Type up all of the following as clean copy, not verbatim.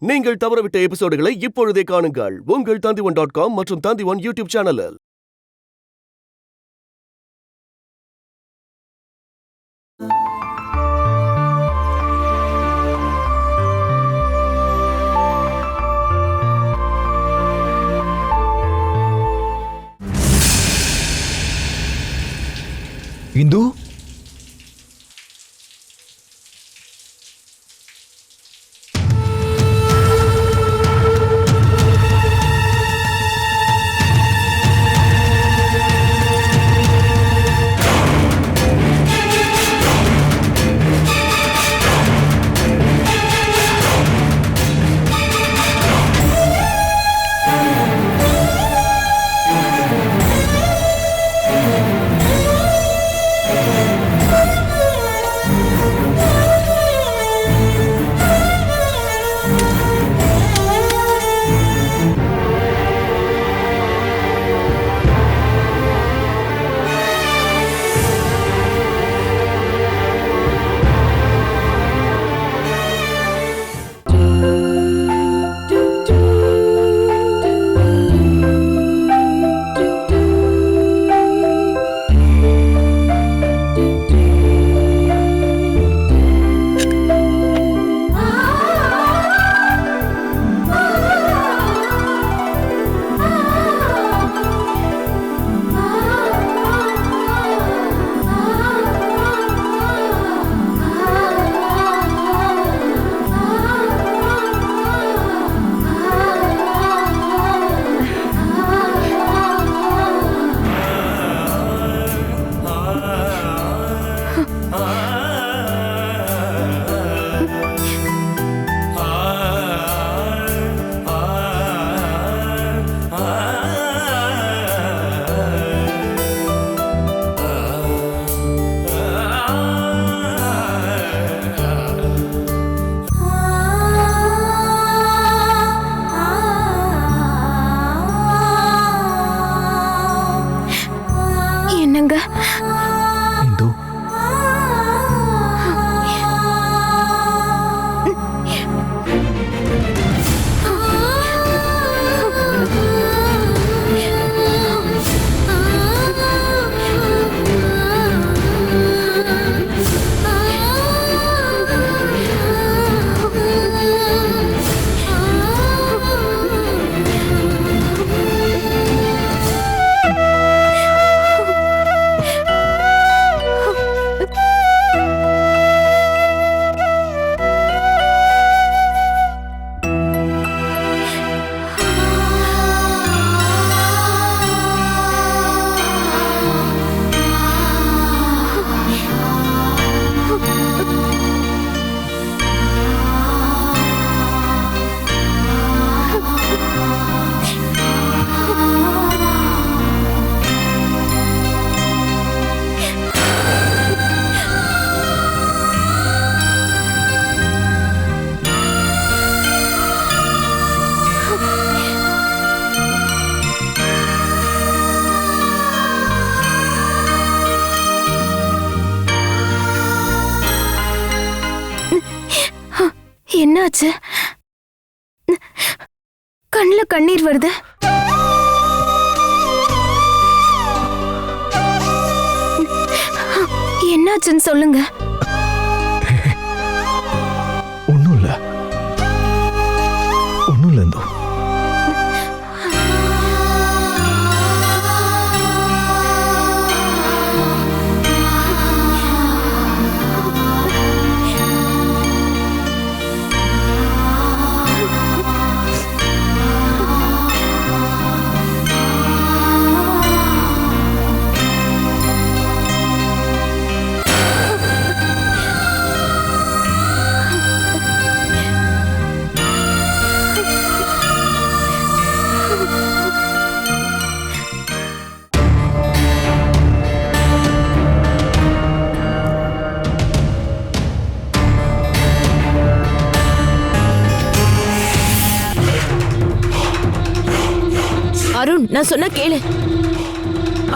நீங்கள் தவறவிட்ட எபிசோடுகளை இப்பொழுதே காணுங்கள் உங்கள் Tandivan.com மற்றும் Tandivan யூடியூப் சேனலில். இந்து என்னாச்சு? கண்ணுல கண்ணீர் வருது. என்னாச்சுன்னு சொல்லுங்க. ஒண்ணும் இல்ல இந்து. அருண், நான் சொன்ன கேளு.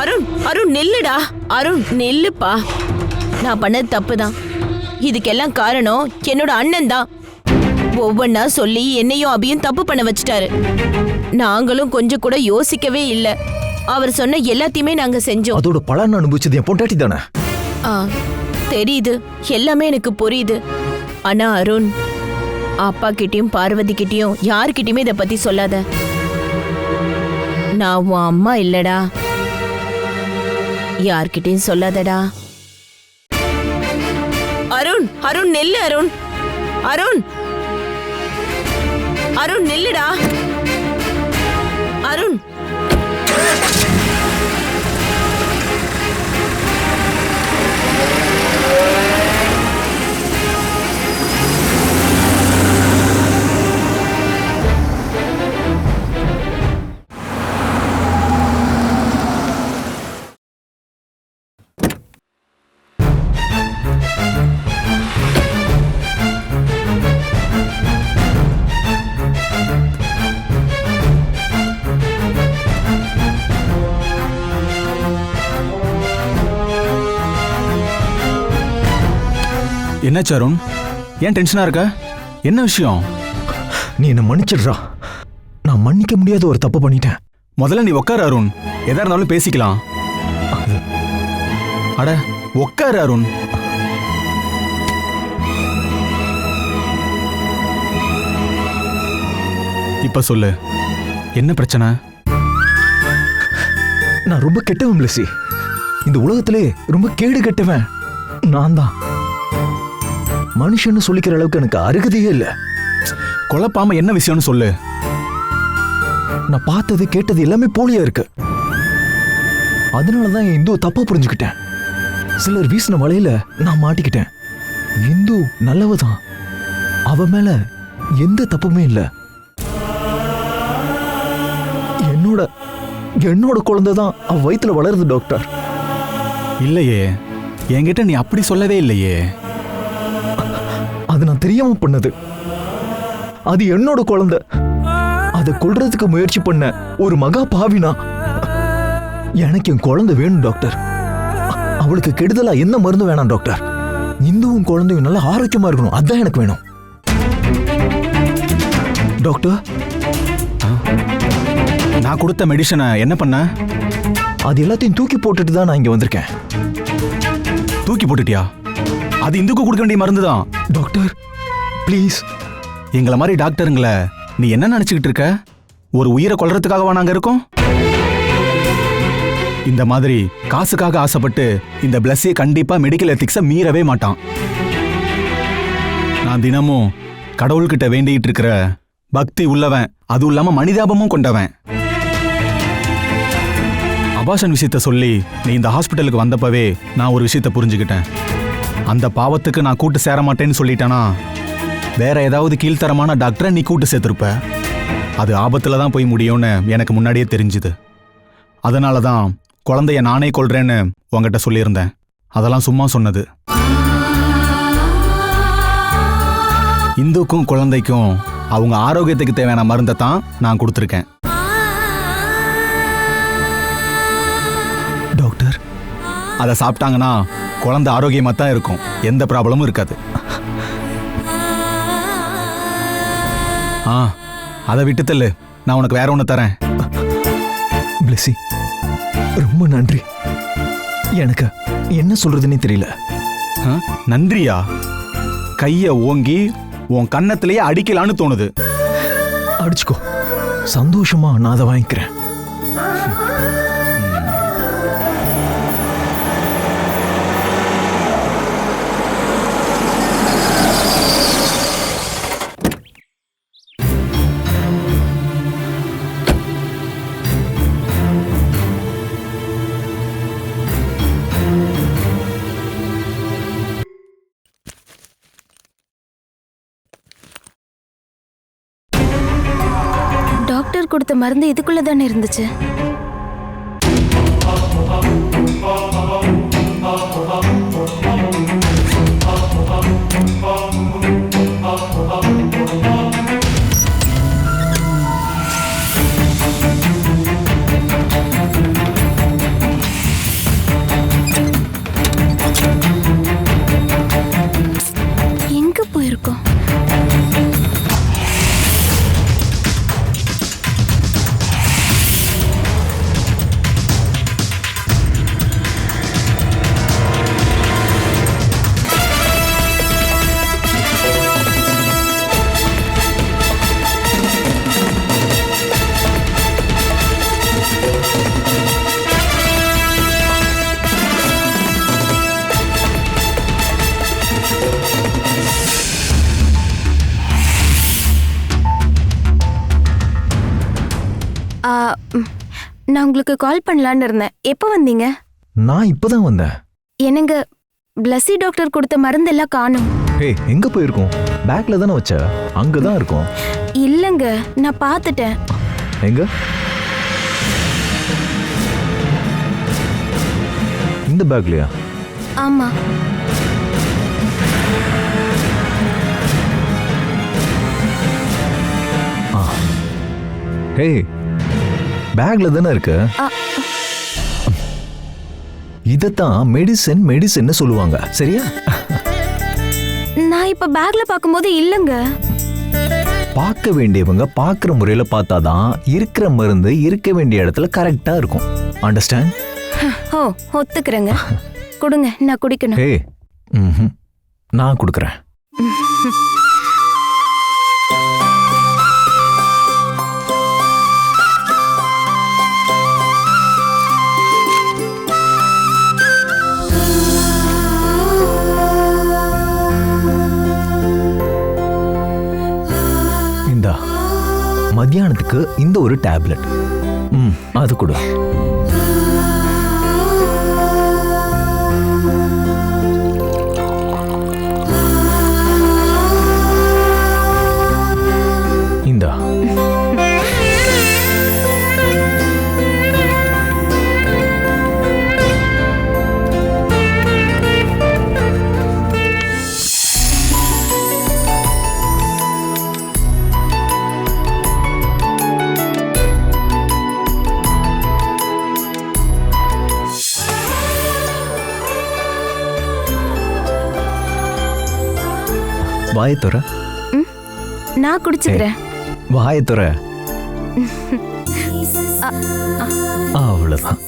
அருண், அருண் நில்லுடா. அருண் நில்லுப்பா. நான் பண்ணது தப்புதான். இதுக்கெல்லாம் காரணம் என்னோட அண்ணன் தான். ஒவ்வொன்னா சொல்லி என்னையும் அபியும் தப்பு பண்ண வச்சுட்டாரு. நாங்களும் கொஞ்சம் கூட யோசிக்கவே இல்ல. அவர் சொன்ன எல்லாத்தையுமே நாங்க செஞ்சோம். அதோட பலன் அனுபவிச்சது என் பொண்டாட்டி தானே. தெரியுது, எல்லாமே எனக்கு புரியுது. ஆனா அருண், அப்பா கிட்டயும் பார்வதி கிட்டயும் யார்கிட்டயுமே இத பத்தி சொல்லாத. நான் உன் அம்மா இல்லடா. யார்கிட்டயும் சொல்லாதடா. அருண், அருண் நெல்லு. அருண், அருண், அருண் நெல்லுடா. அருண், என்னாச்சு அருண்? ஏன் டென்ஷனா இருக்க? என்ன விஷயம்? நீ என்ன மன்னிச்சிடுறா. நான் மன்னிக்க முடியாத ஒரு தப்பு பண்ணிட்டேன். முதல்ல நீ உட்காரு அருண், எதா இருந்தாலும் பேசிக்கலாம். அட உட்காரு அருண். இப்ப சொல்லு, என்ன பிரச்சனை? நான் ரொம்ப கெட்டவன் பிளஸி. இந்த உலகத்திலே ரொம்ப கேடு கெட்டவன் நான் தான். மனுஷன்னு சொல்லிக்கிற அளவுக்கு எனக்கு அருகதையே இல்ல. குழப்பாம என்ன விஷயம்னு சொல்லு. நான் பார்த்தது கேட்டது எல்லாமே போலியா இருக்கு. அதனாலதான் என் இந்து தப்பா புரிஞ்சுக்கிட்டேன். சிலர் வீசின வலையில நான் மாட்டிக்கிட்டேன். இந்து நல்லவதான். அவ மேல எந்த தப்புமே இல்ல. என்னோட குழந்தைதான் அவ வயித்துல வளருது டாக்டர். இல்லையே, என்கிட்ட நீ அப்படி சொல்லவே இல்லையே. அது நான் தெரியாம பண்ணது. அது என்னோட குழந்தை. அதை கொல்றதுக்கு முயற்சி பண்ண ஒரு மகா பாவினா. எனக்கு என் குழந்தை வேணும் டாக்டர். அவளுக்கு கெடுதலா என்ன மருந்து வேணாம் டாக்டர். இந்துவும் குழந்தையும் நல்லா ஆரோக்கியமா இருக்கணும், அதான் எனக்கு வேணும் டாக்டர். நான் கொடுத்த மெடிசனை என்ன பண்ண? அது எல்லாத்தையும் தூக்கி போட்டுட்டு தான் நான் இங்க வந்திருக்கேன். தூக்கி போட்டுட்டியா? அது இந்துக்கு கொடுக்க வேண்டிய மருந்து தான் டாக்டர். ப்ளீஸ். எங்களை மாதிரி டாக்டருங்களை நீ என்ன நினைச்சுக்கிட்டு இருக்க? ஒரு உயிரை கொல்றதுக்காகவா நாங்க இருக்கோம்? இந்த மாதிரி காசுக்காக ஆசைப்பட்டு இந்த பிளஸ்ஸியை கண்டிப்பா மெடிக்கல் எத்திக்ஸை மீறவே மாட்டான். நான் தினமும் கடவுள்கிட்ட வேண்டிட்டு இருக்கிற பக்தி உள்ளவன், அதுவும் இல்லாம மனிதாபமும் கொண்டவன். அபாஷன் விஷயத்த சொல்லி நீ இந்த ஹாஸ்பிட்டலுக்கு வந்தப்பவே நான் ஒரு விஷயத்த புரிஞ்சுக்கிட்டேன். அந்த பாவத்துக்கு நான் கூட்டு சேர மாட்டேன்னு சொல்லிட்டேனா வேற ஏதாவது கீழ்த்தரமான டாக்டரை நீ கூட்டு சேர்த்திருப்ப. அது ஆபத்துல தான் போய் முடியும்னு எனக்கு முன்னாடியே தெரிஞ்சுது. அதனால தான் குழந்தைய நானே கொல்றேன்னு உங்ககிட்ட சொல்லியிருந்தேன். அதெல்லாம் சும்மா சொன்னது. இந்துக்கும் குழந்தைக்கும் அவங்க ஆரோக்கியத்துக்கு தேவையான மருந்தை தான் நான் கொடுத்துருக்கேன். டாக்டர், அதை சாப்பிட்டாங்கன்னா குழந்தை ஆரோக்கியமா தான் இருக்கும், எந்த ப்ராப்ளமும் இருக்காது. அதை விட்டு தள்ளு, நான் உனக்கு வேற ஒன்று தரேன். பிளஸி, ரொம்ப நன்றி. எனக்கு என்ன சொல்றதுன்னே தெரியல. நன்றியா? கைய ஓங்கி உன் கன்னத்திலேயே அடிக்கலான்னு தோணுது. அடிச்சுக்கோ, சந்தோஷமா நான் அதை வாங்கிக்கிறேன். டாக்டர் கொடுத்த மருந்து இதுக்குள்ள தானே இருந்துச்சு. எங்க போயிருக்கோம்? நான் உங்களுக்கு கால் பண்ணலான்னு இருந்தேன். எப்போ வந்தீங்க? நான் இப்பதான் வந்தேன். என்னங்க, பிளஸி டாக்டர் கொடுத்த மருந்தெல்லாம் காணோம். ஏய், எங்க போயிருக்கோம்? பேக்ல தானே வச்ச, அங்கதான் இருக்கும். இல்லங்க, நான் பார்த்துட்டேன். எங்க? இந்த பேக்லயா? ஆமா. ஏய், பேக்ல தானே இருக்கு. இதத்தான் மெடிசன் சொல்லுவாங்க, சரியா? நான் இப்ப பேக்ல பாக்கும்போது இல்லங்க. பார்க்க வேண்டியவங்க பார்க்குற முறையில பார்த்தாதான் இருக்கிற மருந்து இருக்க வேண்டிய இடத்துல கரெக்டா இருக்கும். அண்டர்ஸ்டாண்ட்? ஓ, ஒத்துக்கிறேங்க. கொடுங்க, நான் குடிக்கணும். ஏய், நான் கொடுக்குறேன். இந்தா, மத்தியானத்துக்கு இந்த ஒரு டேப்லெட். அது கொடு. இந்தா. வாயை துற. நான் குடிச்சுக்கிறேன். வாயை துற. அவ்வளவுதான்.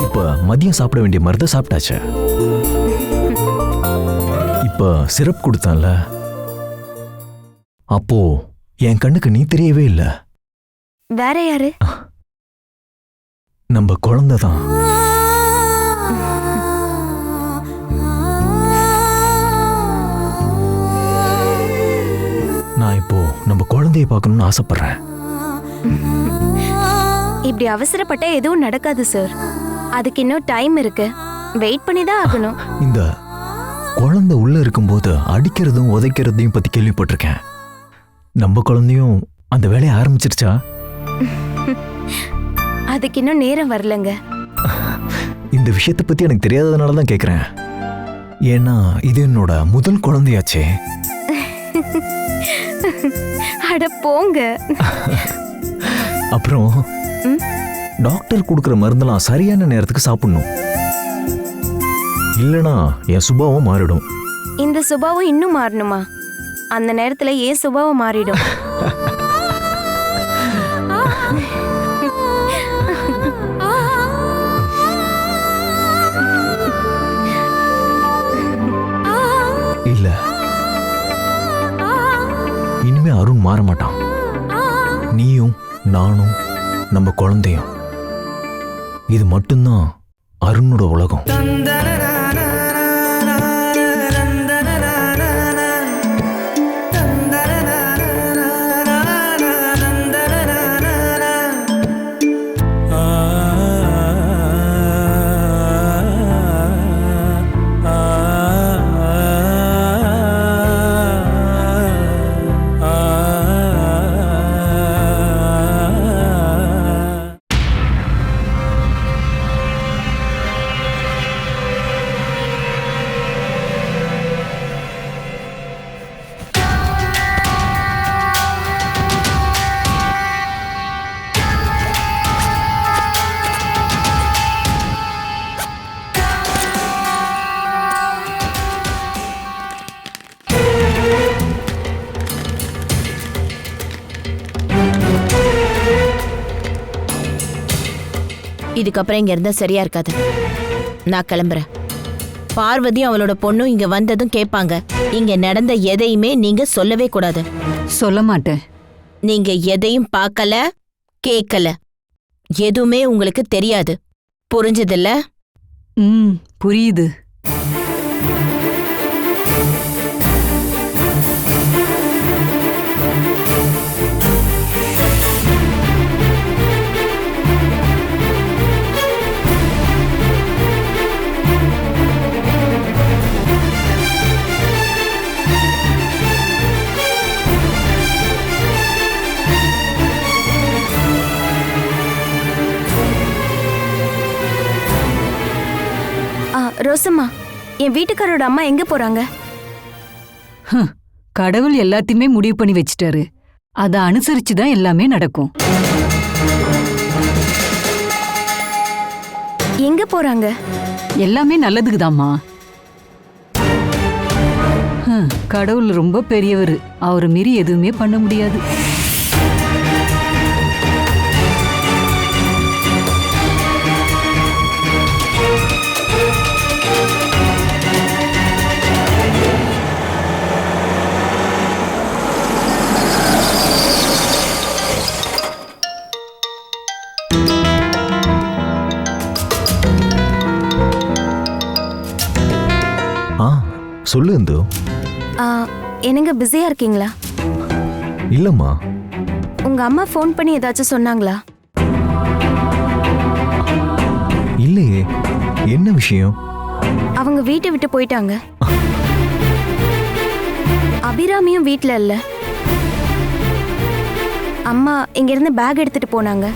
இப்ப மதியம் சாப்பிட வேண்டிய மருந்தை சாப்பிட்டாச்சு. இப்ப சிரப் கொடுத்தான்ல, அப்போ என் கண்ணுக்கு நீ தெரியவே இல்ல. வேற யாரு? நம்ம குழந்தைதான். நான் இப்போ நம்ம குழந்தைய பார்க்கணும்னு ஆசைப்படுறேன். இப்படி அவசரப்பட்ட எதுவும் நடக்காது சார். அதுக்கு இன்னும் டைம் இருக்கு. வெயிட் பண்ணி தான் ஆகணும். இந்த குழந்தை உள்ள இருக்கும்போது அடிக்கிறதும் உதைக்கிறதையும் பத்தி கேள்விப்பட்டிருக்கேன். நம்ம குழந்தையும் அந்த வேலையை ஆரம்பிச்சிருச்சா? அதுக்கு இன்னும் நேரம் வரலங்க. இந்த விஷயத்தை பத்தி எனக்கு தெரியாததுனால தான் கேக்குறேன். ஏன்னா இது என்னோட முதல் குழந்தையாச்சே. அட போங்க. அப்புறம் டாக்டர் கொடுக்குற மருந்தெல்லாம் சரியான நேரத்துக்கு சாப்பிடணும். இல்லனா என் சுபாவம் மாறிடும். இந்த சுபாவம் இன்னும் மாறணுமா? அந்த நேரத்துல ஏன் சுபாவம் மாறிடும்? இல்ல, இனிமே அருண் மாற மாட்டான். நீயும் நானும் நம்ம குழந்தையும், இது மட்டும்தான் அருணோட உலகம். இதுக்கப்புறம் இங்க இருந்தா சரியா இருக்காது. நான் கிளம்புறேன். பார்வதியும் அவளோட பொண்ணும் இங்க வந்ததும் கேட்பாங்க. இங்க நடந்த எதையுமே நீங்க சொல்லவே கூடாது. சொல்ல மாட்டேன். நீங்க எதையும் பார்க்கல, கேக்கல. எதுவுமே உங்களுக்கு தெரியாது. புரிஞ்சதில்ல? புரியுது. ரோசம்மா, என் வீட்டுக்காரோட அம்மா எங்க போறாங்க? கடவுள் எல்லாத்தையுமே முடிவு பண்ணி வச்சிட்டாரு. அதை அனுசரிச்சு தான் எல்லாமே நடக்கும். எங்க போறாங்க? எல்லாமே நல்லதுக்குதாம்மா. கடவுள் ரொம்ப பெரியவர். அவரை மீறி எதுவுமே பண்ண முடியாது. சொல்லு இந்து. என்னங்க பிஸியா இருக்கீங்களா? இல்லம்மா. உங்க அம்மா ஃபோன் பண்ணி ஏதாச்சும் சொன்னாங்களா? இல்லையே. என்ன விஷயம்? அவங்க வீட்டை விட்டு போயிட்டாங்க. அபிராமியும் வீட்ல இல்ல. அம்மா இங்க இருந்து பேக் எடுத்துட்டு போனாங்க.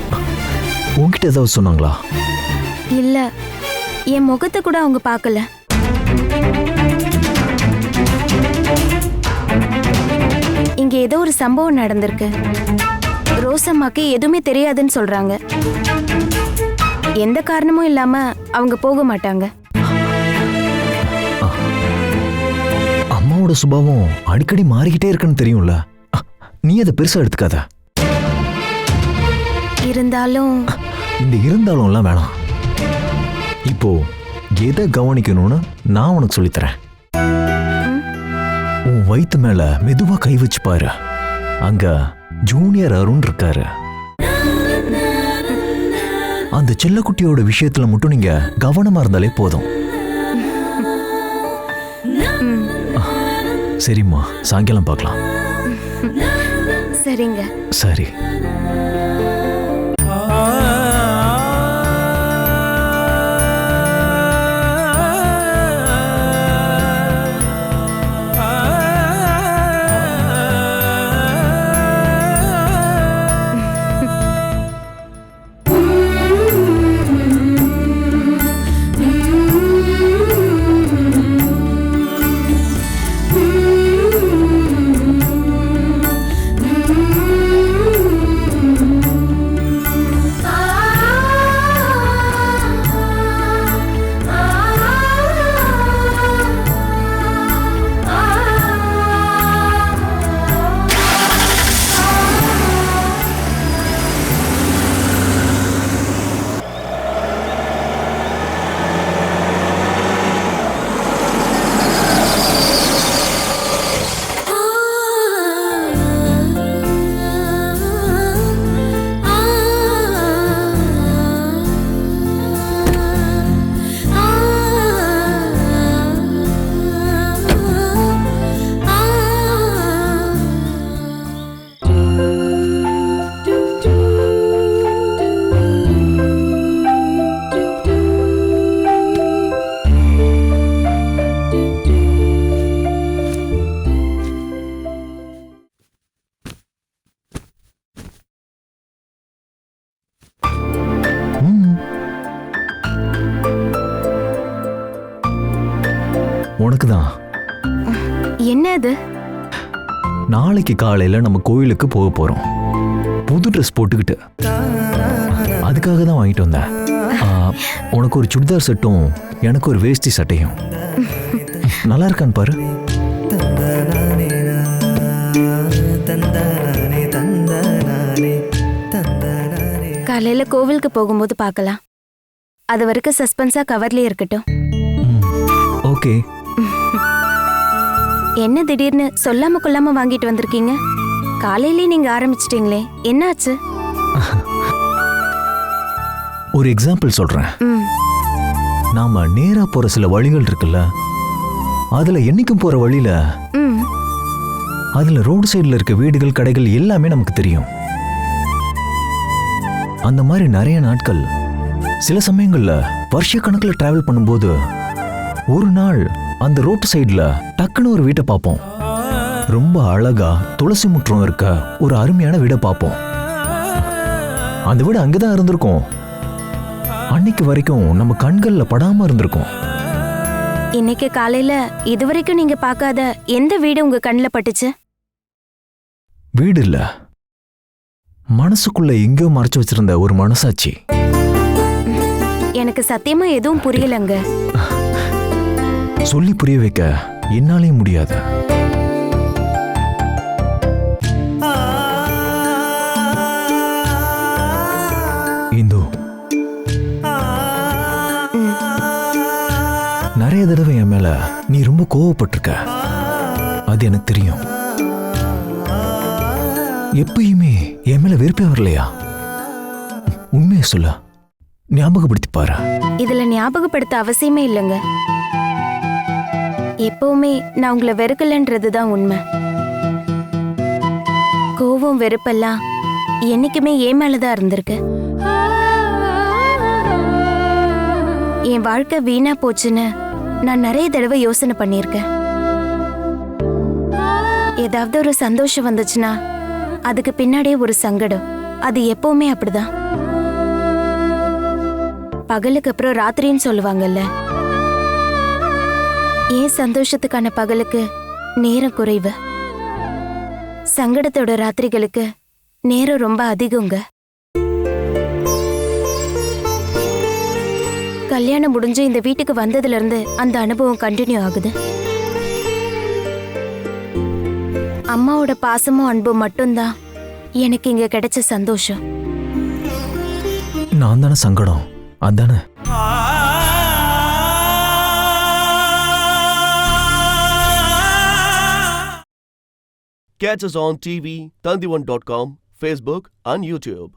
உன்கிட்ட ஏதாவது சொன்னாங்களா? இல்ல, என் முகத்தை கூட அவங்க பார்க்கல. இங்க ஏதோ ஒரு சம்பவம் நடந்திருக்கு. ரோசம்மாக்கு எதுவுமே தெரியாதுன்னு சொல்றாங்க. எந்த காரணமும் இல்லாம அவங்க போக மாட்டாங்க. அம்மாவோட சுபாவம் அடிக்கடி மாறிக்கிட்டே இருக்குன்னு தெரியும்ல. நீ அதை பெருசா எடுத்துக்காத. இருந்தாலும் இந்த இருந்தாலும்லாம் வேணாம். இப்போ எதை கவனிக்கணும்னு நான் உனக்கு சொல்லித்தரேன். உன் வயித்து மேல மெதுவா கை வச்சு பாரு. அங்க ஜூனியர் அருண் இருக்காரு. அந்த செல்லக்குட்டியோட விஷயத்துல மட்டும் நீங்க கவனமா இருந்தாலே போதும். சரிம்மா, சாயங்காலம் பார்க்கலாம். சரிங்க. சரி. உனக்குதான். என்ன அது? நாளைக்கு காலையில நம்ம கோயிலுக்கு போக போறோம். புது ட்ரெஸ் போட்டுக்கிட்டு. அதுக்காக தான் வாங்கிட்டு வந்தேன். உனக்கு ஒரு சுடிதார் செட்டும் எனக்கு ஒரு வேஷ்டி சட்டையும். நல்லா இருக்கான்னு பாரு. காலையில கோவிலுக்கு போகும்போது பார்க்கலாம். அது வரைக்கும் சஸ்பென்ஸா கவர்லயே இருக்கட்டும். ஓகே. என்ன திடீர்னு சொல்லாம கொள்ளாம வாங்கிட்டு வந்திருக்கீங்க? காலையிலே நீங்க ஆரம்பிச்சிட்டீங்களே, என்னாச்சு? ஒரு எக்ஸாம்பிள் சொல்றேன். ம். நாம நேரா போற சில வழிகள் இருக்குல்ல, அதுல என்னைக்கும் போற வழியில ம். அதுல ரோடு சைடுல இருக்க வீடுகள் கடைகள் எல்லாமே நமக்கு தெரியும். அந்த மாதிரி நிறைய நாட்கள், சில சமயங்கள்ல வருஷ கணக்கில் டிராவல் பண்ணும்போது ஒரு நாள் அந்த ரோட்டு சைடுல டக்குன்னு ஒரு வீட்டை பார்ப்போம். ரொம்ப அழகா துளசி முற்றம் இருக்க ஒரு அருமையான வீடை பார்ப்போம். அந்த வீடு அங்கதான் இருந்திருக்கும். அன்னைக்கு வரைக்கும் நம்ம கண்கள்ல படாம இருந்திருக்கும். இன்னைக்கு காலையில இதுவரைக்கும் நீங்க பார்க்காத எந்த வீடு உங்க கண்ணுல பட்டுச்சு? வீடு இல்ல, மனசுக்குள்ள எங்கேயோ மறைச்சு வச்சிருந்த ஒரு மனசாட்சி. எனக்கு சத்தியமா எதுவும் புரியலங்க. சொல்லி புரிய வைக்க என்னாலேயும் முடியாது. இந்து, நிறைய தடவை என் மேல நீ ரொம்ப கோவப்பட்டிருக்க. அது எனக்கு தெரியும். எப்பயுமே என் மேல வெறுப்பே வரலையா? உண்மையை சொல்ல, ஞாபகப்படுத்தி பாரு. இதுல ஞாபகப்படுத்த அவசியமே இல்லைங்க. எப்பவுமே நான் உங்களை வெறுக்கலன்றதுதான் உண்மை. கோவம் வெறுப்பெல்லாம் என்னைக்குமே என் மேலதான் இருந்திருக்கு. என் வாழ்க்கை வீணா போச்சுன்னு நான் நிறைய தடவை யோசனை பண்ணியிருக்கேன். ஏதாவது ஒரு சந்தோஷம் வந்துச்சுன்னா அதுக்கு பின்னாடியே ஒரு சங்கடம். அது எப்பவுமே அப்படிதான். பகலுக்கு அப்புறம் ராத்திரின்னு சொல்லுவாங்கல்ல. ஏன் சந்தோஷத்துக்கான பகலுக்கு நேரம் குறைவு, சங்கடத்தோட ராத்திரிகளுக்கு நேரம் ரொம்ப அதிகங்க. கல்யாணம் முடிஞ்சு இந்த வீட்டுக்கு வந்ததுல இருந்து அந்த அனுபவம் கண்டினியூ ஆகுது. அம்மாவோட பாசமும் அன்பும் மட்டும்தான் எனக்கு இங்க கிடைச்ச சந்தோஷம். நான் தானே சங்கடம், அதானே? Catch us on TV, Tandivan.com, Facebook and YouTube.